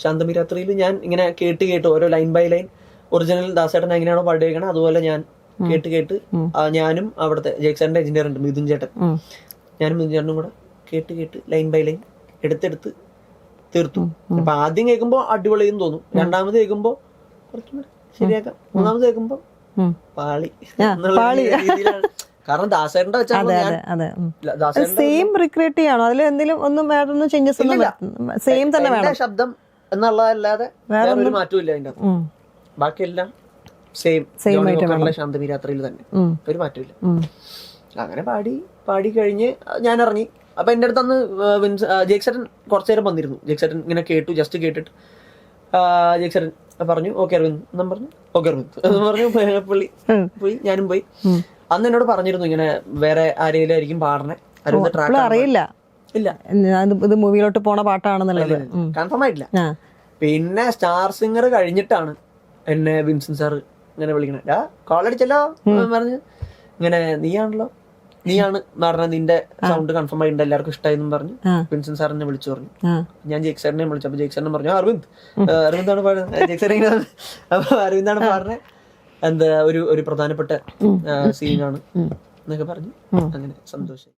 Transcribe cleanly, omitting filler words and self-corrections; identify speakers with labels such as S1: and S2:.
S1: ശാന്തമി രാത്രിയിൽ ഞാൻ ഇങ്ങനെ കേട്ട് ഓരോ ലൈൻ ബൈ ലൈൻ ഒറിജിനൽ ദാസേട്ടൻ എങ്ങനെയാണോ പാടിയേക്കണം അതുപോലെ ഞാൻ കേട്ട് ഞാനും അവിടുത്തെ ജേക്സന്റെ എഞ്ചിനീയർ ഉണ്ട് മിഥുൻ ചേട്ടൻ, ഞാനും മിഥുൻ ചേട്ടനും കൂടെ കേട്ട് ലൈൻ ബൈ ലൈൻ എടുത്തെടുത്ത് തീർത്തു. അപ്പൊ ആദ്യം കേൾക്കുമ്പോ അടിപൊളിയെന്ന് തോന്നും, രണ്ടാമത് കേൾക്കുമ്പോ കുറച്ചും കൂടെ ശരിയാക്കാം, മൂന്നാമത് കേൾക്കുമ്പോ പാളി എന്നുള്ള രീതിയിലാണ്. കാരണം ദാസേട്ടന്റെ വെച്ചാൽ
S2: സെയിം റിക്രിയേറ്റ് ചെയ്യണോ അതിൽ എന്തെങ്കിലും ഒന്നും വേറൊന്നും ചേഞ്ചസ് സെയിം തന്നെ വേണം
S1: ശബ്ദം എന്നുള്ളതല്ലാതെ വേറൊരു മാറ്റവും ഇല്ല അതിന്റെ അകത്ത്. ബാക്കിയെല്ലാം സെയിം ശാന്തമി രാത്രിയിൽ തന്നെ, ഒരു മാറ്റമില്ല. അങ്ങനെ പാടി കഴിഞ്ഞ് ഞാൻ ഇറങ്ങി. അപ്പൊ എന്റെ അടുത്ത് അന്ന് ജേക്സേട്ടൻ കുറച്ചു നേരം വന്നിരുന്നു. ജേക്സേട്ടൻ ഇങ്ങനെ ജസ്റ്റ് കേട്ടിട്ട് ജേക്സേട്ടൻ പറഞ്ഞു ഓക്കെ അരവിന്ദ് എന്നും പറഞ്ഞു, ഓക്കെ അരവിന്ദ് എന്ന് പറഞ്ഞു. പുള്ളി പോയി, ഞാനും പോയി. അന്ന് എന്നോട് പറഞ്ഞിരുന്നു ഇങ്ങനെ വേറെ ആരെങ്കിലും ആയിരിക്കും പാടണേ, അരവിന്ദ് ട്രാക്ക്
S2: അറിയില്ല,
S1: ഇല്ല
S2: ഇത് മൂവിയിലോട്ട് പോണ പാട്ടാണെന്നുള്ളത്
S1: കൺഫേം ആയിട്ടില്ല. പിന്നെ സ്റ്റാർ സിംഗർ കഴിഞ്ഞിട്ടാണ് എന്നെ വിൻസൻ സാർ ഇങ്ങനെ വിളിക്കണേ, കോൾ അടിച്ചല്ലോ പറഞ്ഞ് ഇങ്ങനെ നീയാണ് പറഞ്ഞ നിന്റെ സൗണ്ട് കൺഫേം ആയിട്ടുണ്ട്, എല്ലാവർക്കും ഇഷ്ടമായെന്നും പറഞ്ഞു വിൻസൻ സാറിനെ വിളിച്ചു പറഞ്ഞു. ഞാൻ ജേക്സറിനെ വിളിച്ചു. അപ്പൊ ജേക്സറിനെ പറഞ്ഞു അരവിന്ദാണ് പാടുന്നത്, ജേക്സറിനാണ്. അപ്പൊ അരവിന്ദാണ് പാടുന്നത്, എന്താ ഒരു പ്രധാനപ്പെട്ട സീനാണ് എന്നൊക്കെ പറഞ്ഞു. അങ്ങനെ സന്തോഷം.